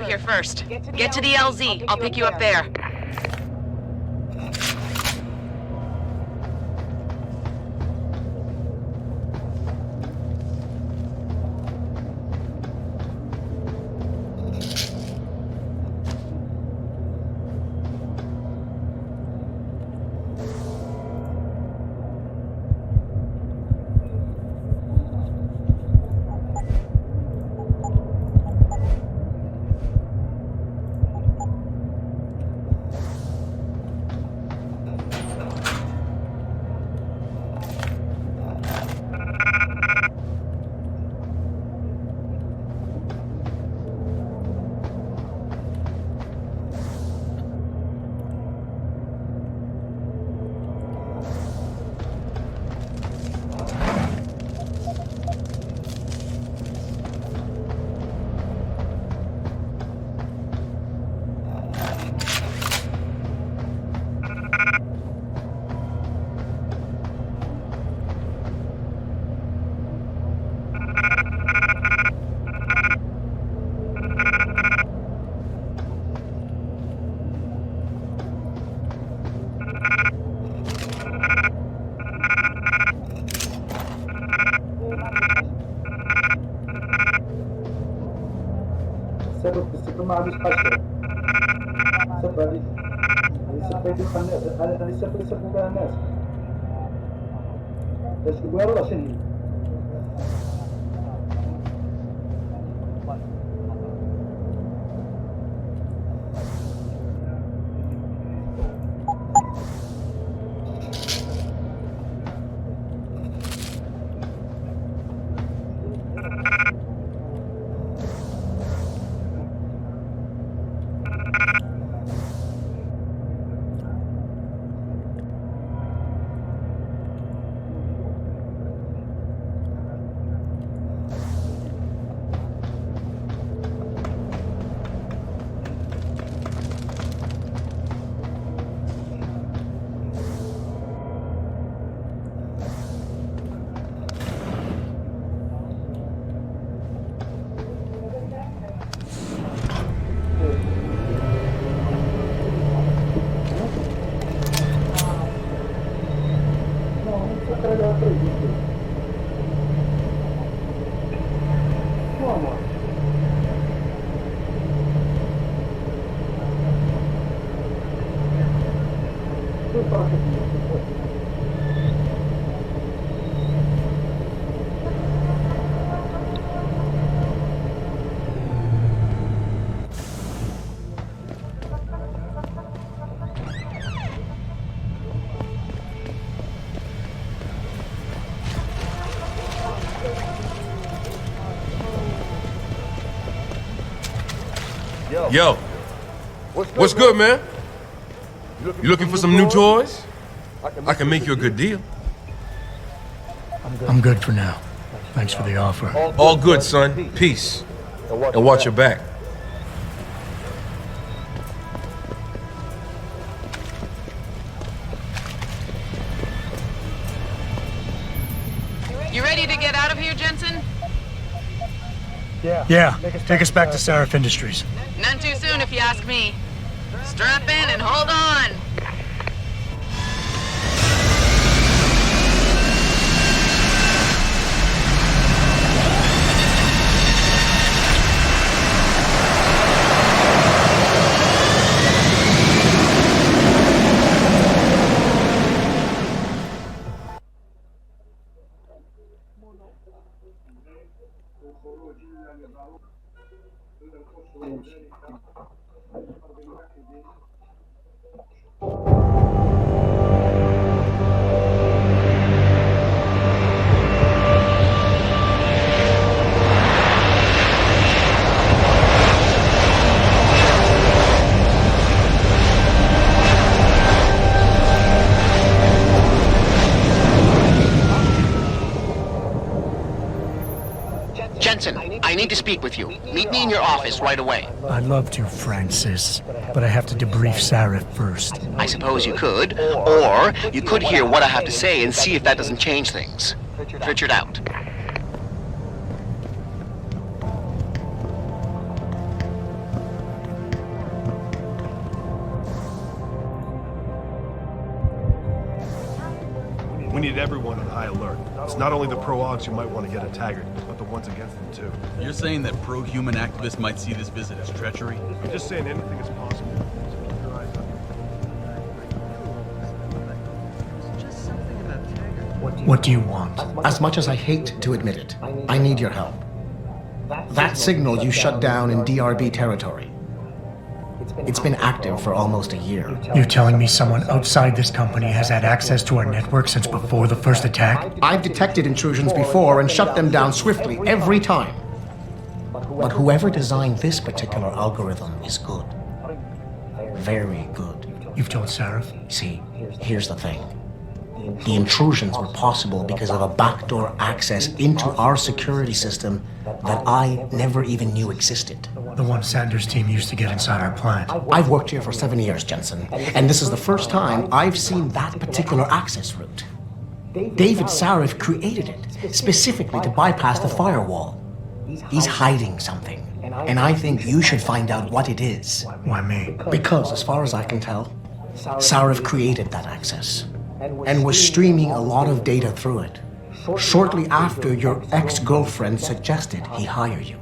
of here first. Get to the LZ. I'll pick you up there. ما عندوش حاجة صب عليه صب يدوخ الناس هذه صب بها الناس باش تقول والله شنو Yo, what's good, man? You looking for some new toys? I can make you a good deal. I'm good for now. Thanks for the offer. All good, son. Peace. And watch your back. You ready to get out of here, Jensen? Yeah, take us back to Sarif Industries. None too soon, if you ask me. Strap in and hold on. Jensen, I need to speak with you. Meet me in your office right away. I'd love to, Francis, but I have to debrief Sarif first. I suppose you could, or you could hear what I have to say and see if that doesn't change things. Pritchard out. need everyone on high alert. It's not only the pro-Augs who might want to get a Taggart, but the ones against them too. You're saying that pro-human activists might see this visit as treachery? I'm just saying anything is possible. So keep your eyes up. What do you want? As much as I hate to admit it, I need your help. That signal you shut down in DRB territory. It's been active for almost a year. You're telling me someone outside this company has had access to our network since before the first attack? I've detected intrusions before and shut them down swiftly every time. But whoever designed this particular algorithm is good. Very good. You've told Sarif? See, here's the thing. The intrusions were possible because of a backdoor access into our security system that I never even knew existed. The one Sanders' team used to get inside our plant. I've worked here for 7 years, Jensen, and this is the first time I've seen that particular access route. David Sarif created it specifically to bypass the firewall. He's hiding something, and I think you should find out what it is. Why me? Because, as far as I can tell, Sarif created that access and was streaming a lot of data through it shortly after your ex-girlfriend suggested he hire you.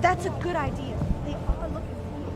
That's a good idea. They are looking for you.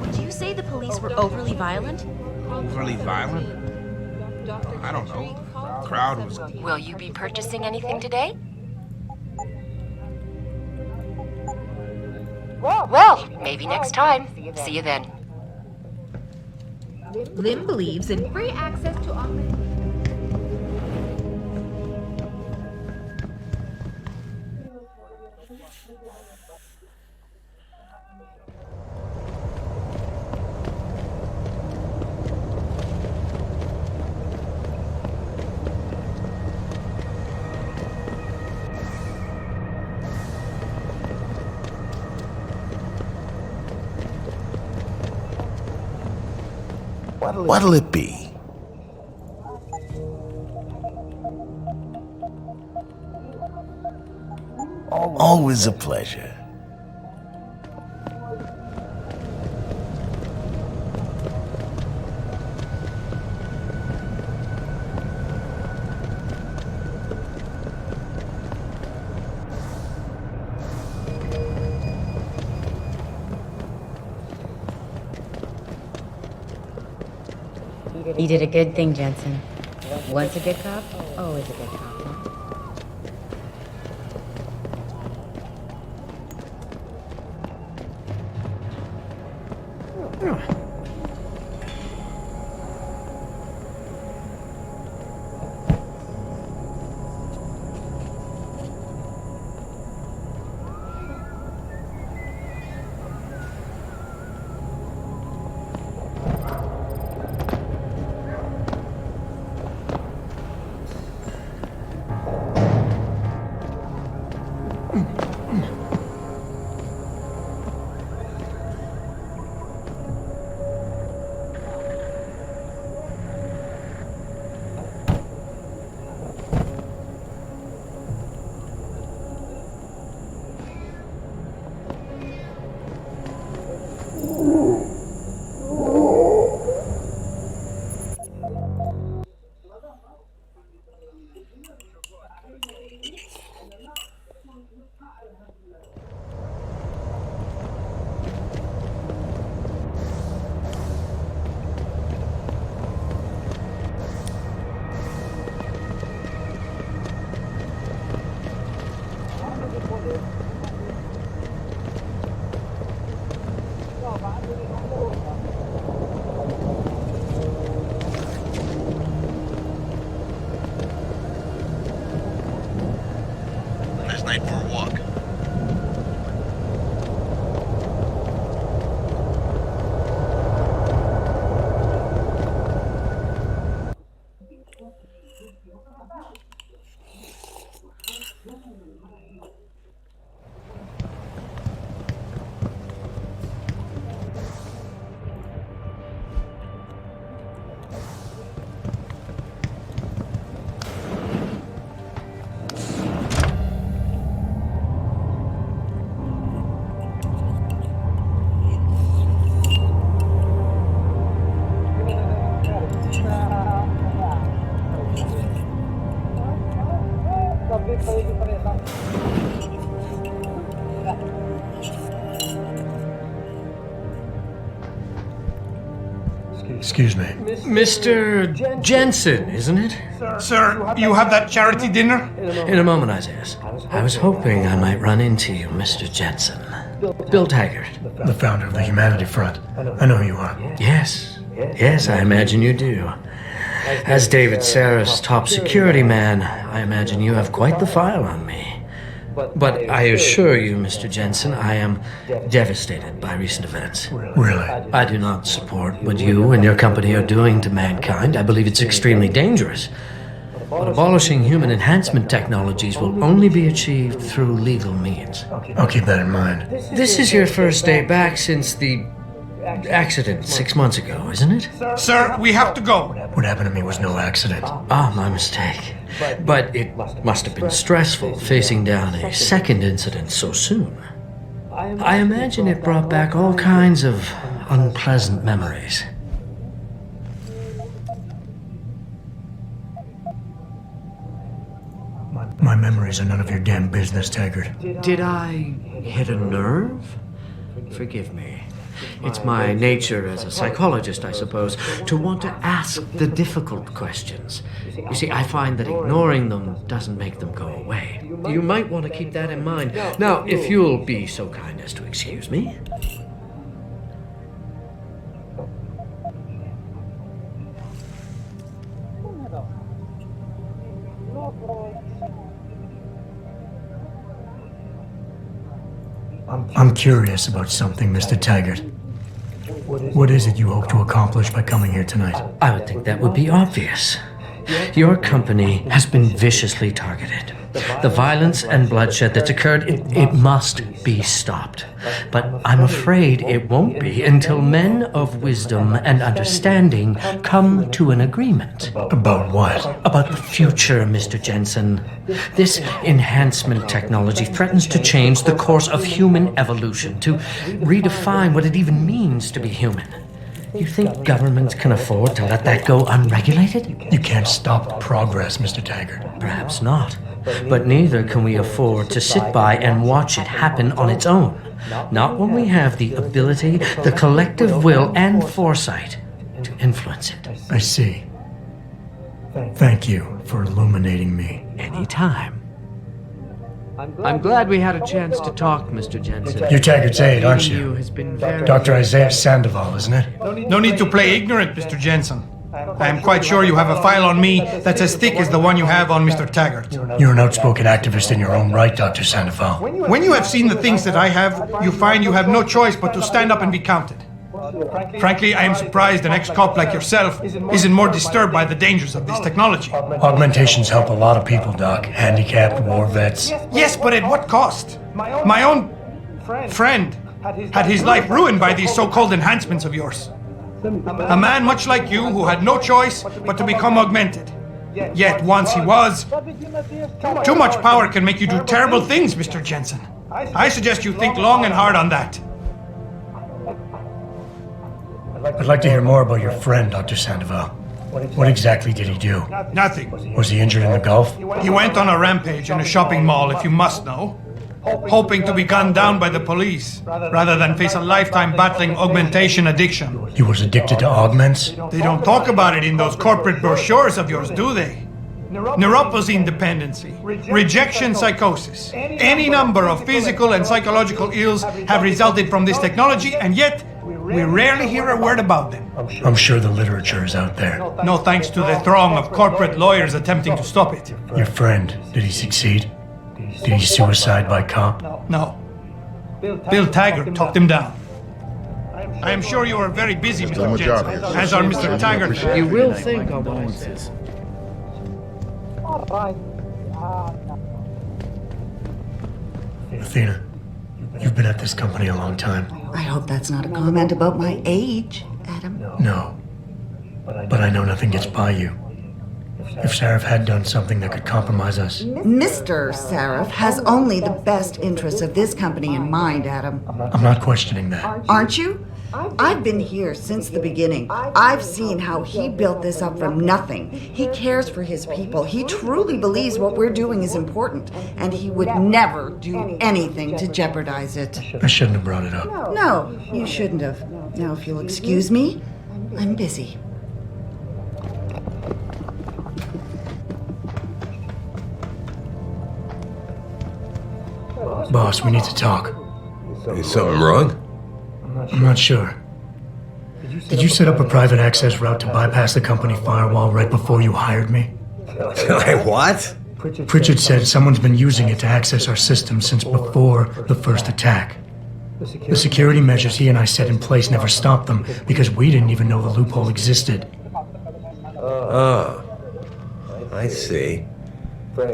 Would you say the police were overly violent? Overly violent? I don't know. The crowd was... Will you be purchasing anything today? Well, maybe next time. See you then. Lim believes in free access to online. What'll it be? Always a pleasure. You did a good thing, Jensen. Once a good cop, always a good cop, huh? Nice night for a walk. Excuse me. Mr. Jensen, isn't it? Sir, you have that charity dinner? In a moment, Isaiah. I was hoping I might run into you, Mr. Jensen. Bill Taggart. The founder of the Humanity Front. I know who you are. Yes. Yes, I imagine you do. As David Sarah's top security man, I imagine you have quite the file on me. But I assure you, Mr. Jensen, I am devastated by recent events. Really? I do not support what you and your company are doing to mankind. I believe it's extremely dangerous. But abolishing human enhancement technologies will only be achieved through legal means. I'll keep that in mind. This is your first day back since the accident 6 months ago, isn't it? Sir, we have to go. What happened to me was no accident. Ah, my mistake. But it must have been stressful facing down a second incident so soon. I imagine it brought back all kinds of unpleasant memories. My memories are none of your damn business, Taggart. Did I hit a nerve? Forgive me. It's my nature as a psychologist, I suppose, to want to ask the difficult questions. You see, I find that ignoring them doesn't make them go away. You might want to keep that in mind. Now, if you'll be so kind as to excuse me. I'm curious about something, Mr. Taggart. What is it you hope to accomplish by coming here tonight? I would think that would be obvious. Your company has been viciously targeted. The violence and bloodshed that's occurred, it must be stopped. But I'm afraid it won't be until men of wisdom and understanding come to an agreement. About what? About the future, Mr. Jensen. This enhancement technology threatens to change the course of human evolution, to redefine what it even means to be human. You think governments can afford to let that go unregulated? You can't stop progress, Mr. Taggart. Perhaps not. But neither can we afford to sit by and watch it happen on its own. Not when we have the ability, the collective will, and foresight to influence it. I see. Thank you for illuminating me. Anytime. I'm glad we had a chance to talk, Mr. Jensen. You're Taggart's aide, aren't you? Has been very... Dr. Isaiah Sandoval, isn't it? No need to play ignorant, Mr. Jensen. I am quite sure you have a file on me that's as thick as the one you have on Mr. Taggart. You're an outspoken activist in your own right, Dr. Sandoval. When you have seen the things that I have, you find you have no choice but to stand up and be counted. Frankly, I am surprised an ex-cop like yourself isn't more disturbed by the dangers of this technology. Augmentations help a lot of people, Doc. Handicapped, war vets. Yes, but at what cost? My own friend had his life ruined by these so-called enhancements of yours. A man much like you who had no choice but to become augmented. Yet once he was, too much power can make you do terrible things, Mr. Jensen. I suggest you think long and hard on that. I'd like to hear more about your friend, Dr. Sandoval. What exactly did he do? Nothing. Was he injured in the Gulf? He went on a rampage in a shopping mall, if you must know, hoping to be gunned down by the police, rather than face a lifetime battling augmentation addiction. He was addicted to augments? They don't talk about it in those corporate brochures of yours, do they? Neuropathy dependency, rejection psychosis. Any number of physical and psychological ills have resulted from this technology, and yet we rarely hear a word about them. I'm sure the literature is out there. No thanks to the throng of corporate lawyers attempting to stop it. Your friend, did he succeed? Did he suicide by cop? No. Bill Taggart talked him down. I am sure you are very busy, Mr. Jensen, as are Mr. Taggart. You will think on what I said. Athena, you've been at this company a long time. I hope that's not a comment about my age, Adam. No. But I know nothing gets by you. If Sarif had done something that could compromise us. Mr. Sarif has only the best interests of this company in mind, Adam. I'm not questioning that. Aren't you? I've been here since the beginning. I've seen how he built this up from nothing. He cares for his people. He truly believes what we're doing is important, and he would never do anything to jeopardize it. I shouldn't have brought it up. No, you shouldn't have. Now, if you'll excuse me, I'm busy. Boss, we need to talk. Is something wrong? I'm not sure. Did you set up a private access route to bypass the company firewall right before you hired me? What? Pritchard said someone's been using it to access our system since before the first attack. The security measures he and I set in place never stopped them because we didn't even know the loophole existed. Oh, I see.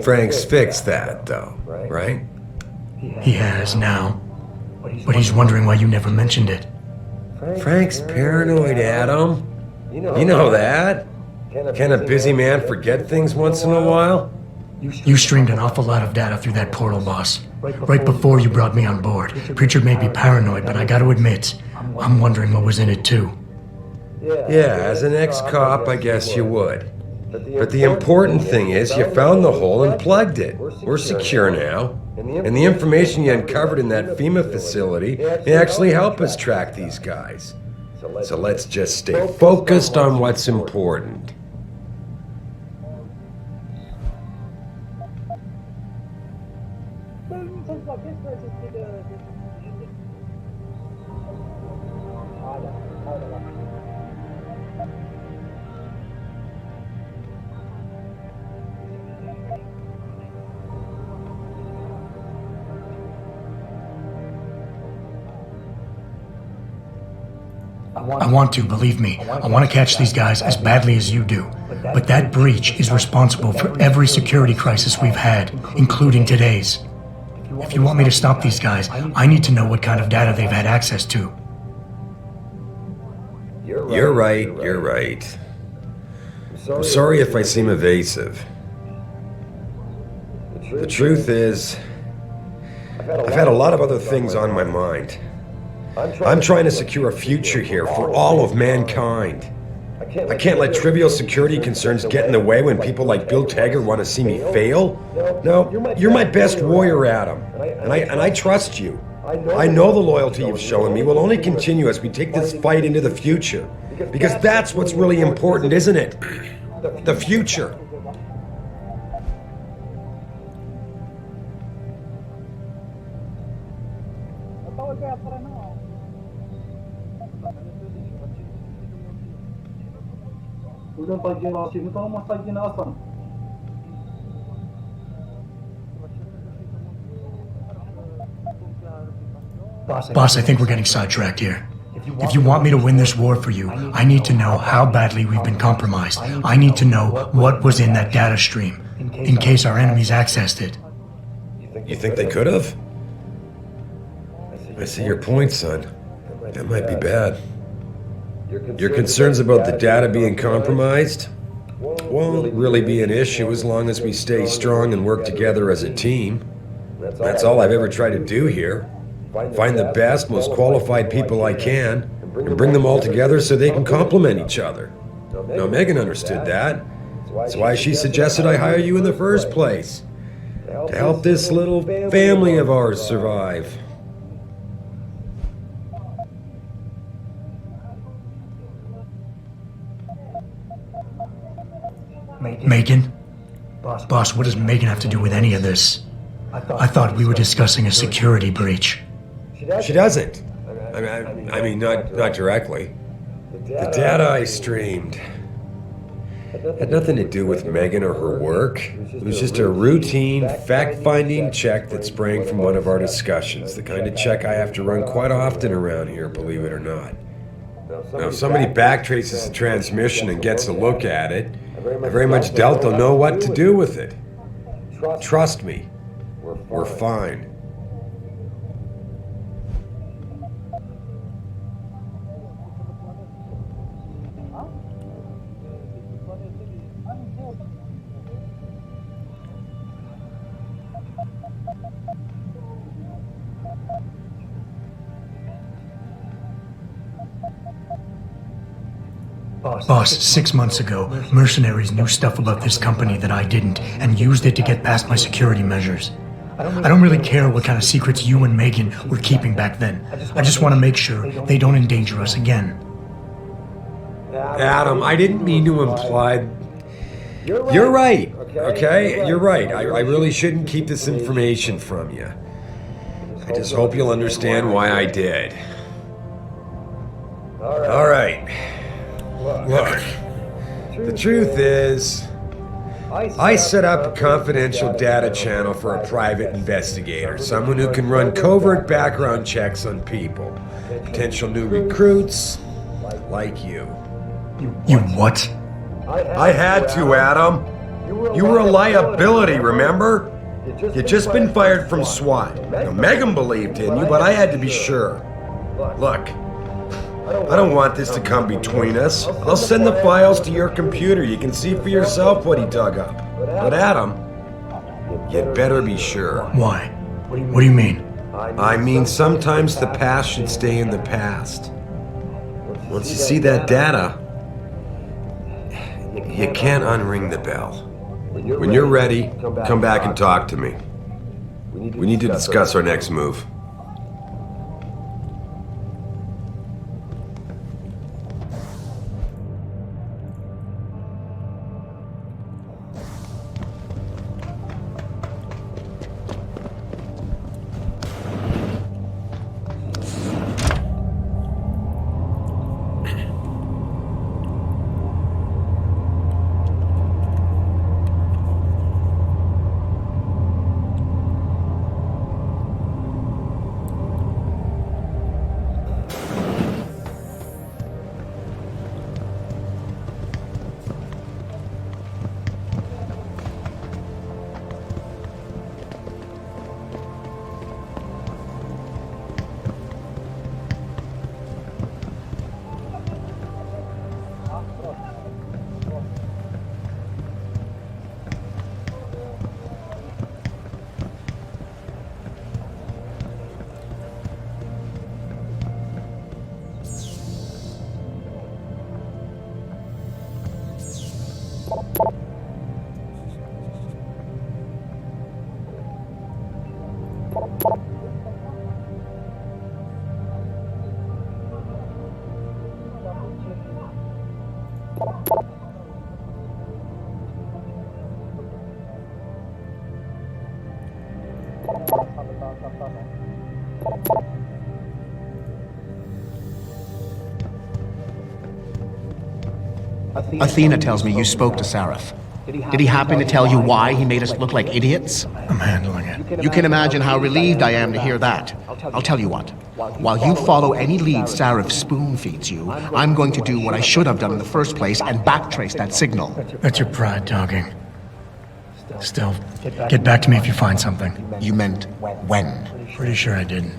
Frank's fixed that, though, right? He has now. But he's wondering why you never mentioned it. Frank's paranoid, Adam. You know that. Can a busy man forget things once in a while? You streamed an awful lot of data through that portal, boss. Right before you brought me on board. Pritchard made me paranoid, but I gotta admit, I'm wondering what was in it too. Yeah, as an ex-cop, I guess you would. But the important thing is you found the hole and plugged it. We're secure now. And the information you uncovered in that FEMA facility may actually help us track these guys. So let's just stay focused on what's important. I want to, believe me. I want to catch these guys as badly as you do. But that breach is responsible for every security crisis we've had, including today's. If you want me to stop these guys, I need to know what kind of data they've had access to. You're right. I'm sorry if I seem evasive. The truth is, I've had a lot of other things on my mind. I'm trying to secure a future here for all of mankind. I can't let trivial security concerns get in the way when people like Bill Taggart want to see me fail. No, you're my best warrior, Adam, and I trust you. I know the loyalty you've shown me will only continue as we take this fight into the future. Because that's what's really important, isn't it? The future. Boss, I think we're getting sidetracked here. If you want me to win this war for you, I need to know how badly we've been compromised. I need to know what was in that data stream, in case our enemies accessed it. You think they could have? I see your point, son. That might be bad. Your concerns about the data being compromised won't really be an issue as long as we stay strong and work together as a team. That's all I've ever tried to do here. Find the best, most qualified people I can, and bring them all together so they can complement each other. Now, Megan understood that. That's why she suggested I hire you in the first place. To help this little family of ours survive. Megan? Boss, what does Megan have to do with any of this? I thought we were discussing a security breach. She doesn't. I mean, not directly. The data I streamed had nothing to do with Megan or her work. It was just a routine, fact-finding check that sprang from one of our discussions. The kind of check I have to run quite often around here, believe it or not. Now, if somebody backtraces the transmission and gets a look at it, I very much doubt they'll know what to do with it. Trust me, we're fine. Boss, 6 months ago, mercenaries knew stuff about this company that I didn't, and used it to get past my security measures. I don't really care what kind of secrets you and Megan were keeping back then. I just want to make sure they don't endanger us again. Adam, I didn't mean to imply... You're right, okay? You're right. I really shouldn't keep this information from you. I just hope you'll understand why I did. All right. Look, the truth is, I set up a confidential data channel for a private investigator, someone who can run covert background checks on people, potential new recruits, like you. You what? I had to, Adam. You were a liability, remember? You'd just been fired from SWAT. Now, Megan believed in you, but I had to be sure. Look, I don't want this to come between us. I'll send the files to your computer. You can see for yourself what he dug up. But Adam, you'd better be sure. Why? What do you mean? I mean, sometimes the past should stay in the past. Once you see that data, you can't unring the bell. When you're ready, come back and talk to me. We need to discuss our next move. Athena tells me you spoke to Sarif. Did he happen to tell you why he made us look like idiots? I'm handling it. You can imagine how relieved I am to hear that. I'll tell you what. While you follow any lead Sarif spoon feeds you, I'm going to do what I should have done in the first place and backtrace that signal. That's your pride talking. Still, get back to me if you find something. You meant when? Pretty sure I didn't.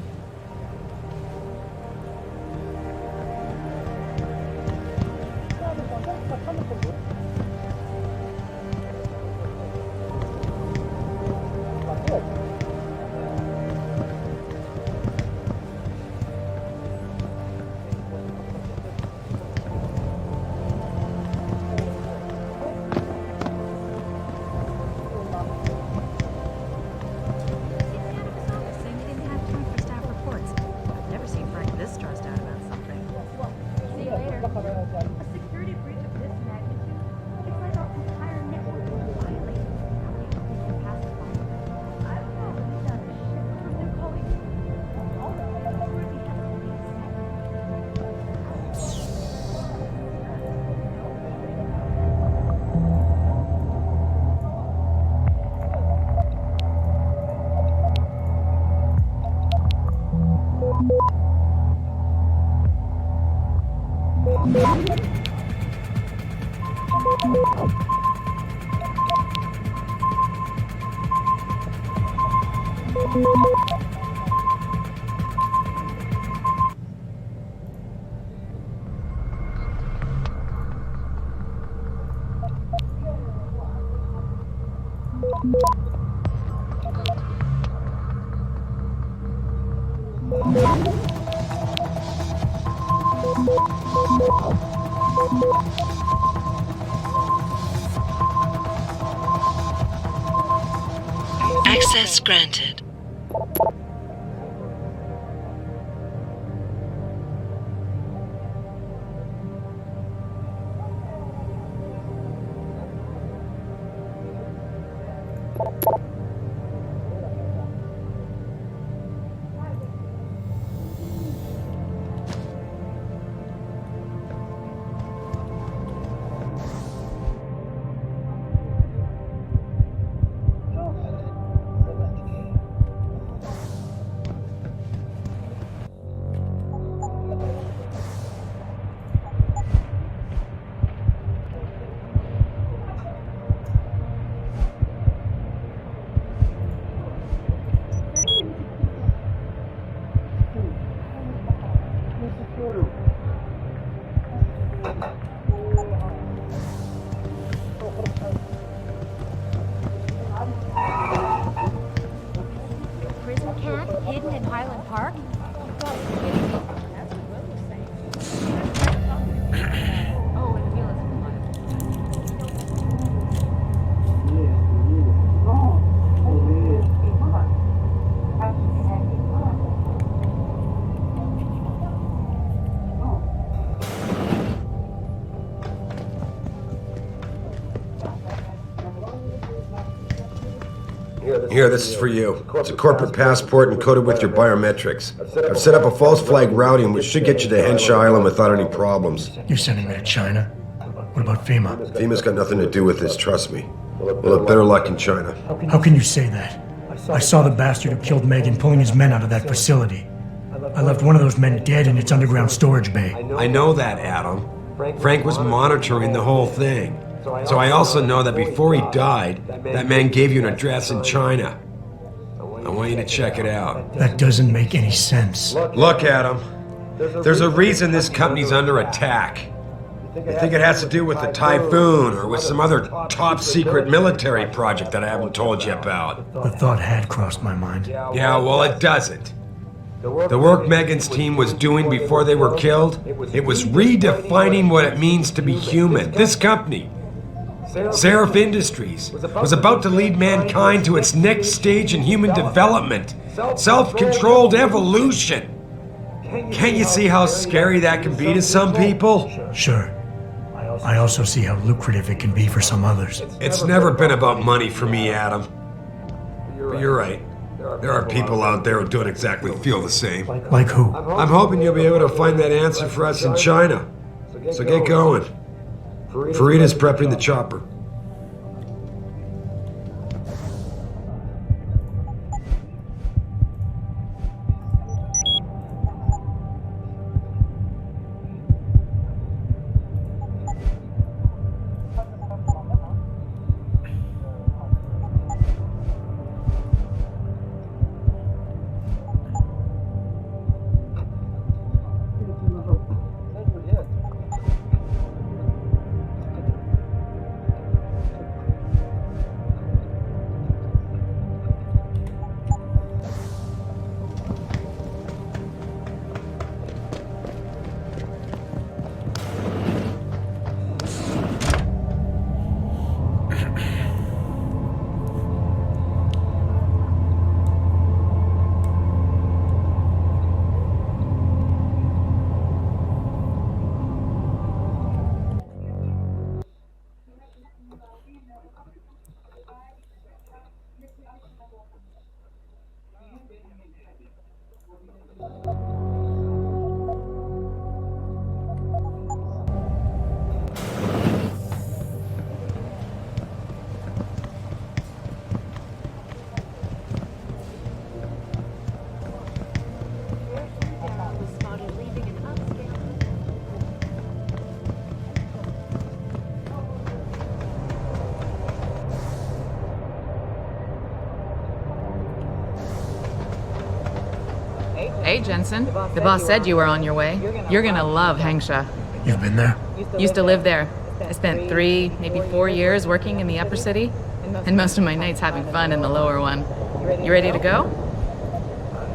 Access granted. Prison camp hidden in Highland Park? You gotta be kidding me. That's what Will was saying. Oh, and Will Here, this is for you. It's a corporate passport encoded with your biometrics. I've set up a false flag routing which should get you to Hengsha Island without any problems. You're sending me to China? What about FEMA? FEMA's got nothing to do with this, trust me. We'll have better luck in China. How can you say that? I saw the bastard who killed Megan pulling his men out of that facility. I left one of those men dead in its underground storage bay. I know that, Adam. Frank was monitoring the whole thing. So I also know that before he died, that man gave you an address in China. I want you to check it out. That doesn't make any sense. Look, Adam. There's a reason this company's under attack. I think it has to do with the Typhoon or with some other top-secret military project that I haven't told you about. The thought had crossed my mind. Yeah, well, it doesn't. The work Megan's team was doing before they were killed, it was redefining what it means to be human. This company, Seraph Industries, was about to lead mankind to its next stage in human development. Self-controlled evolution. Can't you see how scary that can be to some people? Sure. I also see how lucrative it can be for some others. It's never been about money for me, Adam. But you're right. There are people out there who don't exactly feel the same. Like who? I'm hoping you'll be able to find that answer for us in China. So get going. Farida's prepping the chopper. Hey, Jensen. The boss said you were on your way. You're gonna love Hengsha. You've been there? Used to live there. I spent 3, maybe 4 years working in the upper city, and most of my nights having fun in the lower one. You ready to go?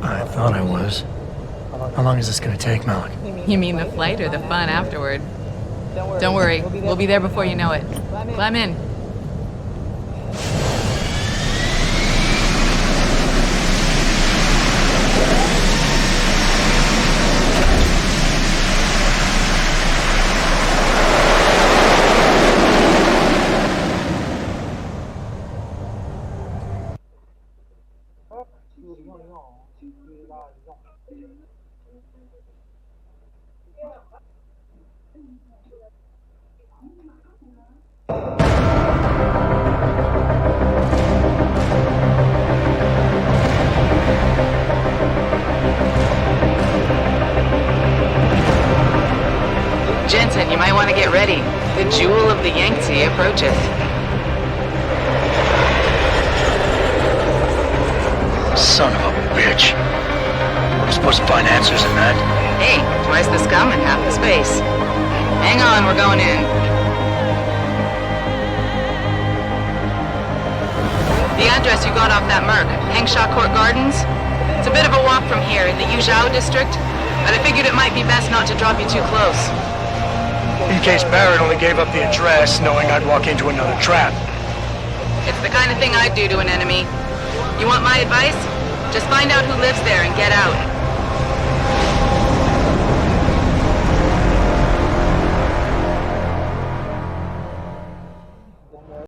I thought I was. How long is this gonna take, Malik? You mean the flight or the fun afterward? Don't worry, we'll be there before you know it. Climb in. Jensen, you might want to get ready. The jewel of the Yangtze approaches. Son of a bitch. We're supposed to find answers in that. Hey, twice the scum and half the space. Hang on, we're going in. The address you got off that Merc, Hengsha Court Gardens? It's a bit of a walk from here in the Yuzhou district, but I figured it might be best not to drop you too close. In case Barrett only gave up the address, knowing I'd walk into another trap. It's the kind of thing I'd do to an enemy. You want my advice? Just find out who lives there and get out.